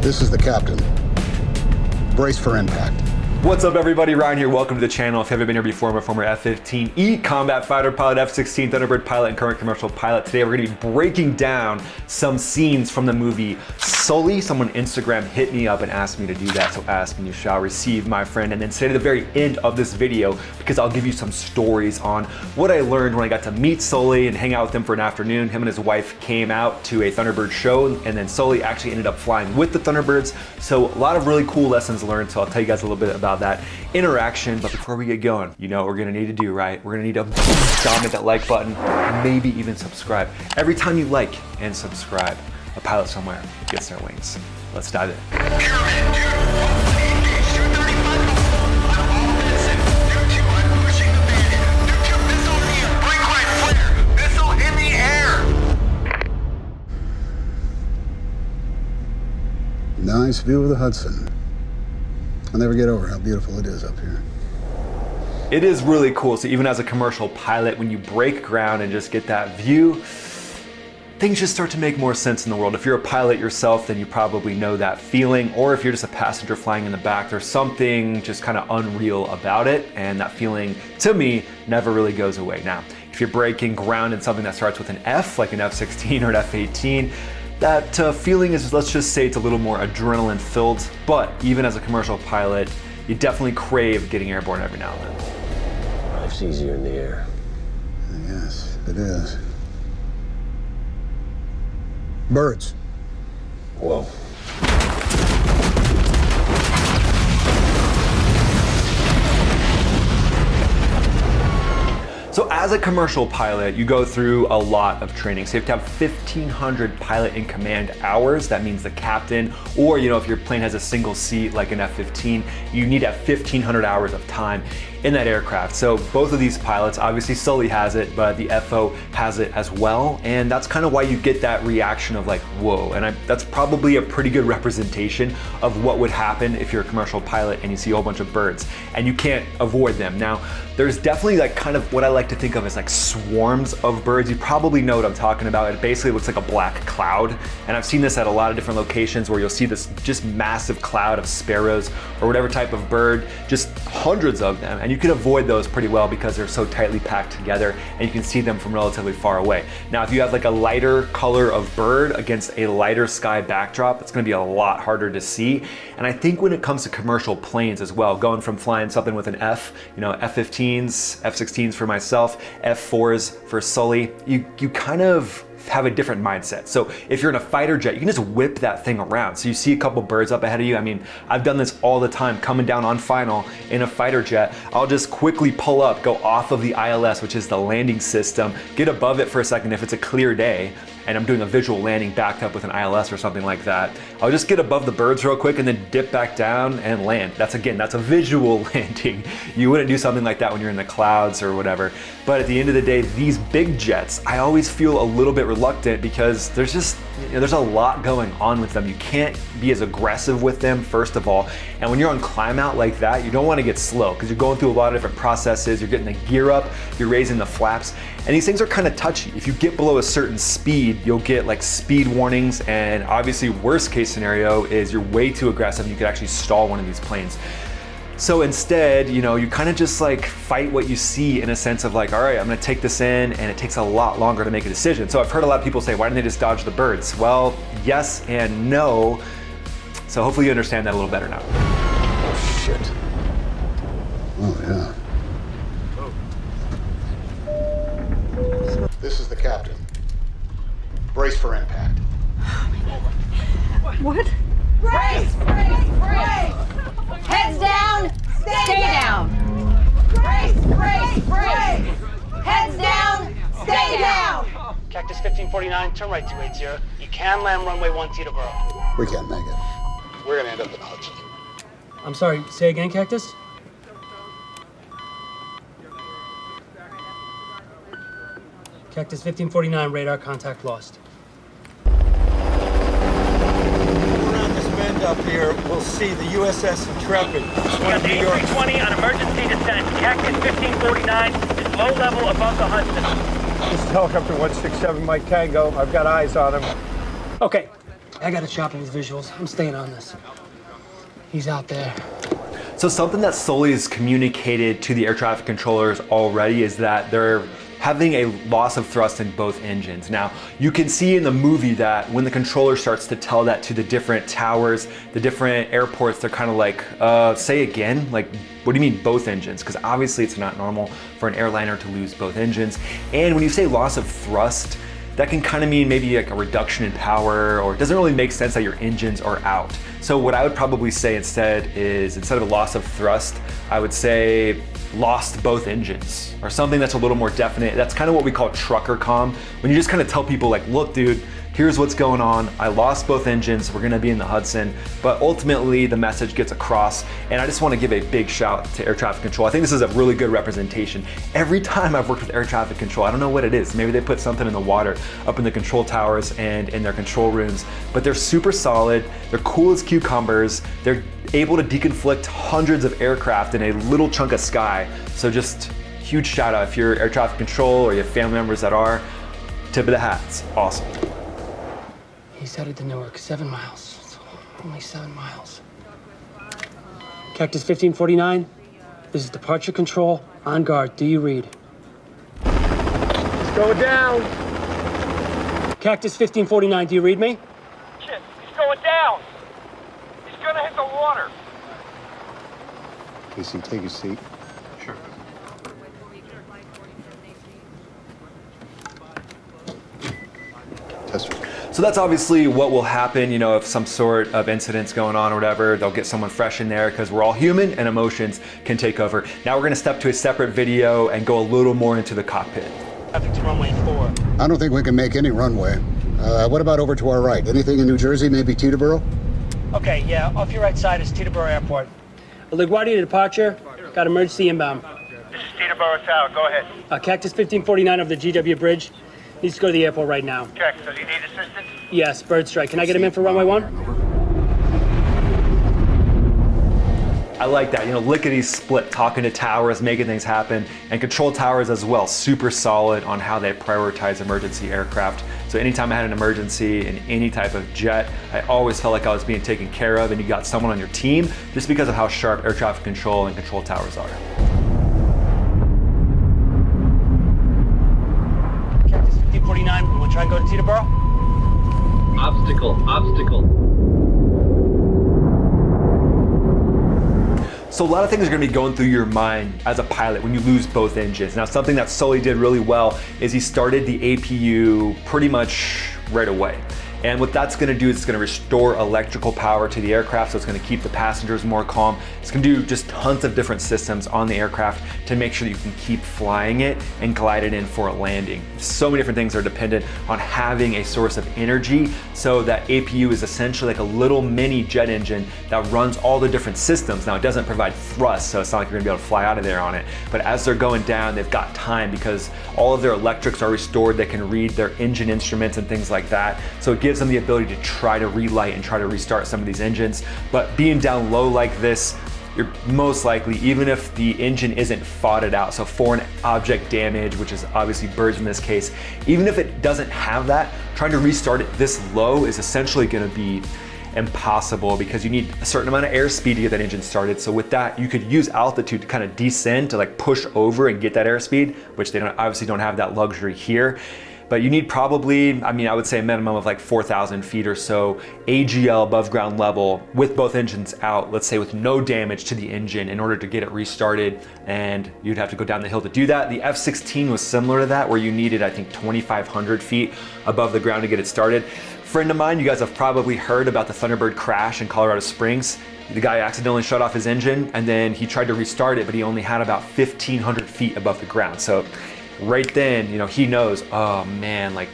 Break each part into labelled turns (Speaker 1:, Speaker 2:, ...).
Speaker 1: This is the captain. Brace for impact.
Speaker 2: What's up, everybody? Ryan here. Welcome to the channel. If you haven't been here before, I'm a former F-15E combat fighter pilot, F-16 Thunderbird pilot, and current commercial pilot. Today, we're going to be breaking down some scenes from the movie Sully. Someone on Instagram hit me up and asked me to do that, so ask and you shall receive, my friend. And then stay to the very end of this video because I'll give you some stories on what I learned when I got to meet Sully and hang out with him for an afternoon. Him and his wife came out to a Thunderbird show, and then Sully actually ended up flying with the Thunderbirds. So a lot of really cool lessons learned. So I'll tell you guys a little bit about that interaction. But before we get going, you know what we're gonna need to do, right? We're gonna need to dominate that like button, maybe even subscribe. Every time you like and subscribe, a pilot somewhere gets their wings. Let's dive in.
Speaker 1: Nice view of the Hudson. I'll never get over how beautiful it is up here.
Speaker 2: It is really cool. So even as a commercial pilot, when you break ground and just get that view, things just start to make more sense in the world. If you're a pilot yourself, then you probably know that feeling. Or if you're just a passenger flying in the back, there's something just kind of unreal about it. And that feeling, to me, never really goes away. Now, if you're breaking ground in something that starts with an F, like an F-16 or an F-18, that feeling is, let's just say, it's a little more adrenaline filled. But even as a commercial pilot, you definitely crave getting airborne every now and then.
Speaker 3: Life's easier in the air.
Speaker 1: Yes, it is. Birds.
Speaker 3: Whoa.
Speaker 2: So as a commercial pilot, you go through a lot of training. So you have to have 1,500 pilot in command hours. That means the captain, or if your plane has a single seat like an F-15, you need to have 1,500 hours of time in that aircraft. So both of these pilots, obviously Sully has it, but the FO has it as well. And that's kind of why you get that reaction of like, whoa. And that's probably a pretty good representation of what would happen if you're a commercial pilot and you see a whole bunch of birds and you can't avoid them. Now, there's definitely like kind of what I like to think of as like swarms of birds. You probably know what I'm talking about. It basically looks like a black cloud. And I've seen this at a lot of different locations where you'll see this just massive cloud of sparrows or whatever type of bird, just hundreds of them. And you can avoid those pretty well because they're so tightly packed together and you can see them from relatively far away. Now, if you have like a lighter color of bird against a lighter sky backdrop, it's gonna be a lot harder to see. And I think when it comes to commercial planes as well, going from flying something with an F, F-15s, F-16s for myself, F-4s for Sully, you kind of have a different mindset. So if you're in a fighter jet, you can just whip that thing around. So you see a couple birds up ahead of you. I mean, I've done this all the time coming down on final in a fighter jet. I'll just quickly pull up, go off of the ILS, which is the landing system, get above it for a second if it's a clear day, and I'm doing a visual landing backed up with an ILS or something like that. I'll just get above the birds real quick and then dip back down and land. That's a visual landing. You wouldn't do something like that when you're in the clouds or whatever. But at the end of the day, these big jets, I always feel a little bit reluctant because there's just, there's a lot going on with them. You can't be as aggressive with them, first of all. And when you're on climb out like that, you don't want to get slow because you're going through a lot of different processes. You're getting the gear up, you're raising the flaps, and these things are kind of touchy. If you get below a certain speed, you'll get like speed warnings, and obviously worst case scenario is you're way too aggressive and you could actually stall one of these planes. So instead, you kind of just like fight what you see in a sense of like, all right, I'm gonna take this in, and it takes a lot longer to make a decision. So I've heard a lot of people say, why didn't they just dodge the birds? Well, yes and no. So hopefully you understand that a little better now.
Speaker 3: Oh, shit.
Speaker 1: Oh, yeah. This is the captain. Brace for impact.
Speaker 4: What?
Speaker 5: Brace! Brace! Brace! Heads down! Stay down! Brace! Brace! Brace! Heads down! Stay down!
Speaker 6: Cactus 1549, turn right 280. You can land runway 1 Teterboro.
Speaker 1: We can't make it. We're gonna end up in Hudson.
Speaker 6: I'm sorry, say again, Cactus? Cactus 1549, radar contact lost.
Speaker 7: Around this bend up here, we'll see the USS Intrepid.
Speaker 8: Got the A320 on emergency descent. Cactus 1549 is low level above the Hudson.
Speaker 7: This is helicopter 167 Mike Tango. I've got eyes on him.
Speaker 6: Okay,
Speaker 4: I got a chopper with visuals. I'm staying on this. He's out there.
Speaker 2: So something that Sully has communicated to the air traffic controllers already is that they're having a loss of thrust in both engines. Now, you can see in the movie that when the controller starts to tell that to the different towers, the different airports, they're kind of like, say again? Like, what do you mean both engines? Because obviously it's not normal for an airliner to lose both engines. And when you say loss of thrust, that can kind of mean maybe like a reduction in power, or it doesn't really make sense that your engines are out. So what I would probably say instead is, instead of a loss of thrust, I would say lost both engines, or something that's a little more definite. That's kind of what we call trucker comm. When you just kind of tell people like, look dude, here's what's going on. I lost both engines. We're gonna be in the Hudson. But ultimately the message gets across. And I just wanna give a big shout to air traffic control. I think this is a really good representation. Every time I've worked with air traffic control, I don't know what it is. Maybe they put something in the water up in the control towers and in their control rooms, but they're super solid. They're cool as cucumbers. They're able to deconflict hundreds of aircraft in a little chunk of sky. So just huge shout out if you're air traffic control or you have family members that are. Tip of the hat, it's awesome.
Speaker 4: He's headed to Newark, 7 miles. It's only 7 miles. Cactus 1549, this is departure control, on guard, do you read?
Speaker 7: It's going down.
Speaker 4: Cactus 1549, do you read me?
Speaker 8: Shit, he's going down. He's gonna hit the water.
Speaker 1: Casey, take a seat.
Speaker 3: Sure.
Speaker 1: Tester.
Speaker 2: So that's obviously what will happen, you know, if some sort of incident's going on or whatever, they'll get someone fresh in there because we're all human and emotions can take over. Now we're gonna step to a separate video and go a little more into the cockpit.
Speaker 6: Traffic to runway 4.
Speaker 1: I don't think we can make any runway. What about over to our right? Anything in New Jersey, maybe Teterboro?
Speaker 6: Okay, yeah, off your right side is Teterboro Airport.
Speaker 4: LaGuardia departure, got emergency inbound.
Speaker 8: This is Teterboro Tower, go ahead.
Speaker 4: Cactus 1549 over the GW Bridge. Needs to go to the airport right now.
Speaker 8: Check, does he need assistance?
Speaker 4: Yes, bird strike. Can I get him in for runway 1?
Speaker 2: I like that, you know, lickety split, talking to towers, making things happen, and control towers as well, super solid on how they prioritize emergency aircraft. So anytime I had an emergency in any type of jet, I always felt like I was being taken care of, and you got someone on your team just because of how sharp air traffic control and control towers are.
Speaker 6: Cactus 1549, we want to try and go to Teterboro?
Speaker 3: Obstacle.
Speaker 2: So a lot of things are gonna be going through your mind as a pilot when you lose both engines. Now, something that Sully did really well is he started the APU pretty much right away. And what that's gonna do is it's gonna restore electrical power to the aircraft, so it's gonna keep the passengers more calm. It's gonna do just tons of different systems on the aircraft to make sure that you can keep flying it and glide it in for a landing. So many different things are dependent on having a source of energy, so that APU is essentially like a little mini jet engine that runs all the different systems. Now, it doesn't provide thrust, so it's not like you're gonna be able to fly out of there on it. But as they're going down, they've got time because all of their electrics are restored. They can read their engine instruments and things like that. So it gives them the ability to try to relight and try to restart some of these engines. But being down low like this, you're most likely, even if the engine isn't foughted out, so foreign object damage, which is obviously birds in this case, even if it doesn't have that, trying to restart it this low is essentially gonna be impossible because you need a certain amount of airspeed to get that engine started. So with that, you could use altitude to kind of descend to like push over and get that airspeed, which they obviously don't have that luxury here. But you need probably, I mean, I would say a minimum of like 4,000 feet or so AGL above ground level with both engines out, let's say with no damage to the engine in order to get it restarted. And you'd have to go down the hill to do that. The F-16 was similar to that, where you needed, I think, 2,500 feet above the ground to get it started. Friend of mine, you guys have probably heard about the Thunderbird crash in Colorado Springs. The guy accidentally shut off his engine and then he tried to restart it, but he only had about 1,500 feet above the ground. So right then, you know, he knows, oh man, like,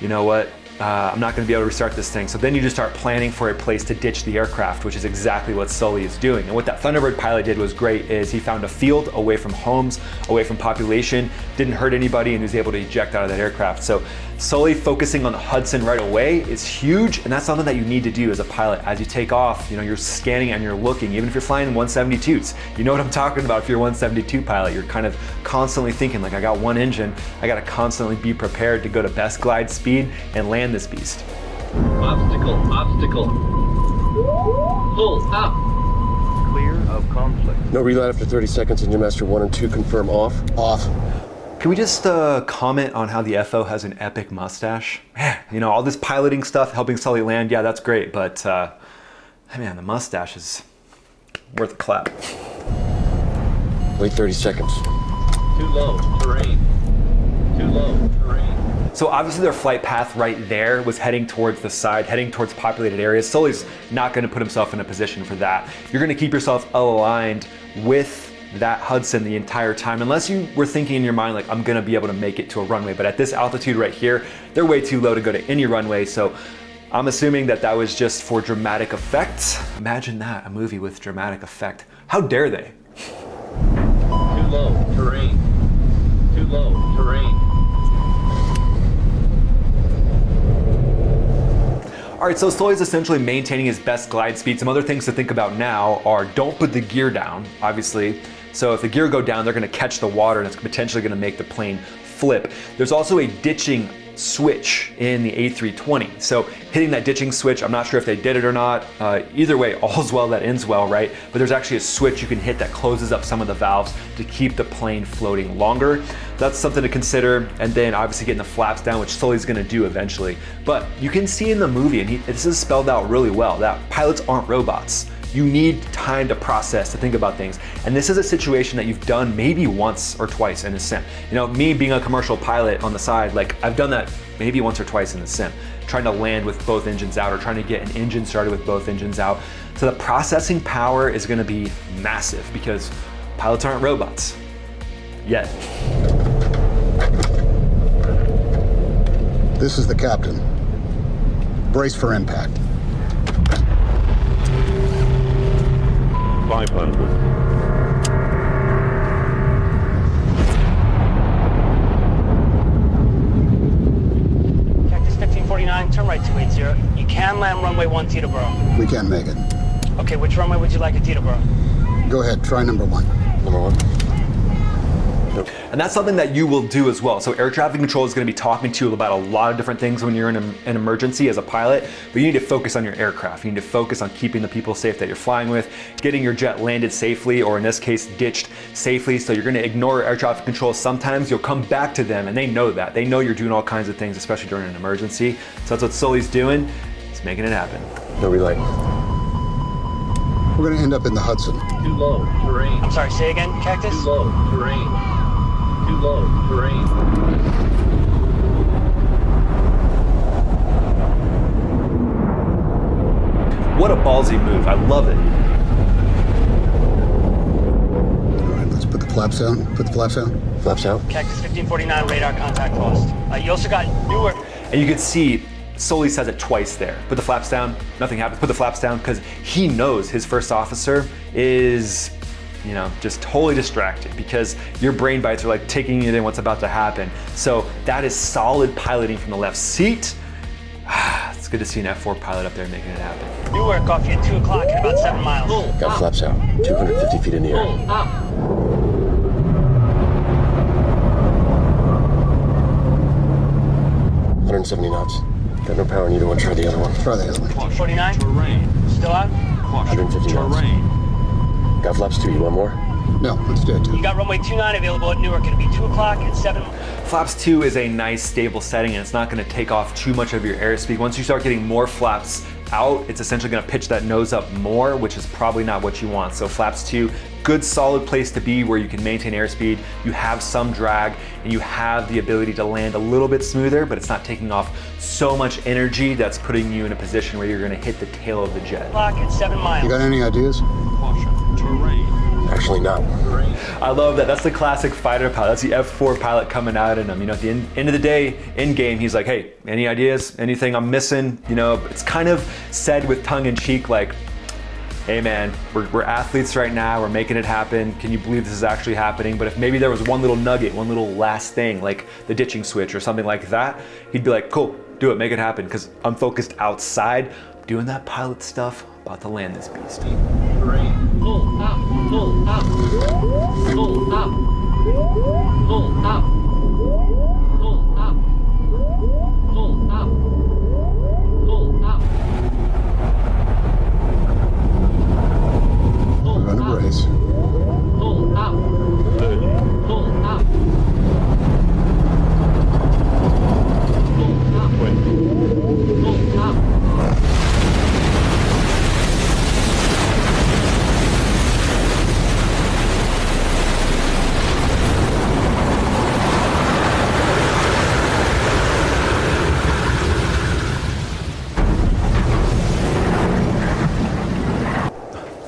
Speaker 2: you know what? I'm not gonna be able to restart this thing. So then you just start planning for a place to ditch the aircraft, which is exactly what Sully is doing. And what that Thunderbird pilot did was great, is he found a field away from homes, away from population, didn't hurt anybody, and he was able to eject out of that aircraft. So Sully focusing on the Hudson right away is huge, and that's something that you need to do as a pilot. As you take off, you know, you're scanning and you're looking, even if you're flying 172s. You know what I'm talking about if you're a 172 pilot. You're kind of constantly thinking, like, I got one engine, I gotta constantly be prepared to go to best glide speed and land this beast.
Speaker 9: Obstacle. Pull up.
Speaker 10: Clear of conflict.
Speaker 3: No relight after 30 seconds. Engine master 1 and 2 confirm off.
Speaker 1: Off.
Speaker 2: Can we just comment on how the FO has an epic mustache? Man, you know, all this piloting stuff, helping Sully land, yeah, that's great, but man, the mustache is worth a clap.
Speaker 3: Wait 30 seconds.
Speaker 9: Too low. Terrain. Too low. Terrain.
Speaker 2: So obviously their flight path right there was heading towards the side, heading towards populated areas. Sully's not going to put himself in a position for that. You're going to keep yourself aligned with that Hudson the entire time, unless you were thinking in your mind like, I'm going to be able to make it to a runway. But at this altitude right here, they're way too low to go to any runway. So I'm assuming that that was just for dramatic effect. Imagine that, a movie with dramatic effect. How dare they?
Speaker 9: Too low. Terrain. Too low. Terrain.
Speaker 2: All right, so Sully's essentially maintaining his best glide speed. Some other things to think about now are don't put the gear down, obviously. So if the gear go down, they're gonna catch the water and it's potentially gonna make the plane flip. There's also a ditching switch in the A320. So hitting that ditching switch, I'm not sure if they did it or not. Either way, all's well that ends well, right? But there's actually a switch you can hit that closes up some of the valves to keep the plane floating longer. That's something to consider. And then obviously getting the flaps down, which Sully's gonna do eventually. But you can see in the movie, and this is spelled out really well, that pilots aren't robots. You need time to process, to think about things. And this is a situation that you've done maybe once or twice in a sim. You know, me being a commercial pilot on the side, like I've done that maybe once or twice in the sim, trying to land with both engines out or trying to get an engine started with both engines out. So the processing power is gonna be massive because pilots aren't robots, yet.
Speaker 1: This is the captain. Brace for impact.
Speaker 10: 500.
Speaker 6: Cactus 1549, turn right 280. You can land runway 1 Teterboro.
Speaker 1: We can't make it.
Speaker 6: Okay, which runway would you like at Teterboro?
Speaker 1: Go ahead, try number 1.
Speaker 3: Number 1.
Speaker 2: And that's something that you will do as well. So air traffic control is going to be talking to you about a lot of different things when you're in an emergency as a pilot, but you need to focus on your aircraft. You need to focus on keeping the people safe that you're flying with, getting your jet landed safely, or in this case, ditched safely. So you're going to ignore air traffic control. Sometimes you'll come back to them and they know that. They know you're doing all kinds of things, especially during an emergency. So that's what Sully's doing. He's making it happen.
Speaker 3: No relight.
Speaker 1: We're gonna end up in the Hudson.
Speaker 9: Too low. Terrain.
Speaker 6: I'm sorry, say again, Cactus?
Speaker 9: Too low. Terrain. Too low. Terrain.
Speaker 2: What a ballsy move. I love it.
Speaker 1: All right, let's put the flaps down. Put the flaps down.
Speaker 3: Flaps out.
Speaker 6: Cactus 1549, radar contact lost. You also got Newark.
Speaker 2: And you can see Sully says it twice there. Put the flaps down, nothing happens. Put the flaps down because he knows his first officer is, you know, just totally distracted because your brain bites are like taking it in what's about to happen. So that is solid piloting from the left seat. It's good to see an F4 pilot up there making it happen.
Speaker 6: Newark off you at 2 o'clock at about 7 miles.
Speaker 3: Got flaps out. 250 feet in the air. 170 knots. Got no power in either one. Try the other one.
Speaker 1: Try the other one.
Speaker 6: 49?
Speaker 10: Terrain.
Speaker 6: Still out?
Speaker 3: 150 knots.
Speaker 10: Terrain.
Speaker 3: Got flaps 2. You want more?
Speaker 1: No, let's do it.
Speaker 6: You got runway 29 available at Newark. It'll be 2 o'clock at 7.
Speaker 2: Flaps 2 is a nice stable setting and it's not going to take off too much of your airspeed. Once you start getting more flaps out, it's essentially going to pitch that nose up more, which is probably not what you want. So flaps 2, good solid place to be where you can maintain airspeed, you have some drag, and you have the ability to land a little bit smoother, but it's not taking off so much energy that's putting you in a position where you're going to hit the tail of the jet.
Speaker 6: Clock at 7 miles.
Speaker 1: You got any ideas?
Speaker 10: Caution. Terrain.
Speaker 3: Actually, not.
Speaker 2: I love that. That's the classic fighter pilot. That's the F4 pilot coming out in him. You know, at the end of the day, in game, he's like, hey, any ideas? Anything I'm missing? You know, it's kind of said with tongue in cheek, like, hey man, we're athletes right now, we're making it happen. Can you believe this is actually happening? But if maybe there was one little nugget, one little last thing, like the ditching switch or something like that, he'd be like, cool, do it, make it happen. Because I'm focused outside, doing that pilot stuff, about to land this beast.
Speaker 9: Terrain. Pull up. Pull up. Pull up. Pull up. Pull up. Pull up. Pull
Speaker 1: guys.
Speaker 9: Pull up. 30. Pull up. Pull up. 20. Pull up.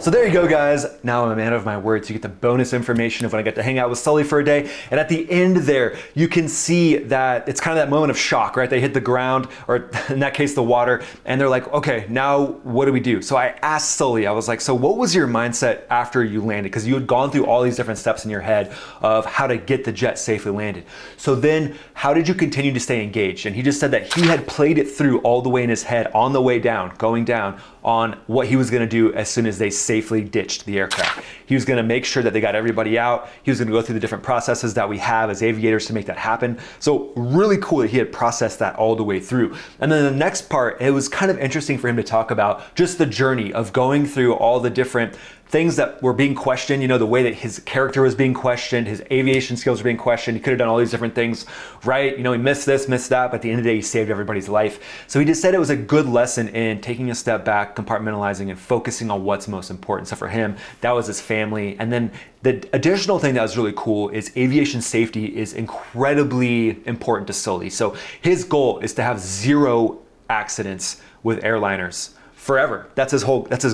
Speaker 2: So there you go, guys. Now I'm a man of my words. You get the bonus information of when I get to hang out with Sully for a day. And at the end there, you can see that it's kind of that moment of shock, right? They hit the ground, or in that case, the water, and they're like, okay, now what do we do? So I asked Sully, I was like, so what was your mindset after you landed? Because you had gone through all these different steps in your head of how to get the jet safely landed. So then how did you continue to stay engaged? And he just said that he had played it through all the way in his head on the way down, going down, on what he was gonna do as soon as they safely ditched the aircraft. He was gonna make sure that they got everybody out. He was gonna go through the different processes that we have as aviators to make that happen. So really cool that he had processed that all the way through. And then the next part, it was kind of interesting for him to talk about just the journey of going through all the different things that were being questioned, you know, the way that his character was being questioned, his aviation skills were being questioned. He could have done all these different things, right? You know, he missed this, missed that, but at the end of the day, he saved everybody's life. So he just said it was a good lesson in taking a step back, compartmentalizing, and focusing on what's most important. So for him, that was his family. And then the additional thing that was really cool is aviation safety is incredibly important to Sully. So his goal is to have 0 accidents with airliners forever. That's his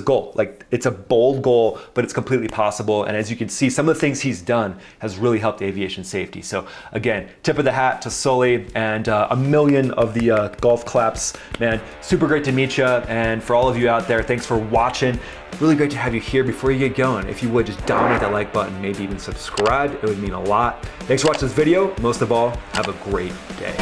Speaker 2: goal. Like, it's a bold goal, but it's completely possible. And as you can see, some of the things he's done has really helped aviation safety. So again, tip of the hat to Sully, and a million of the golf claps, man. Super great to meet you. And for all of you out there, thanks for watching. Really great to have you here. Before you get going, if you would, just dominate that like button, maybe even subscribe. It would mean a lot. Thanks for watching this video. Most of all, have a great day.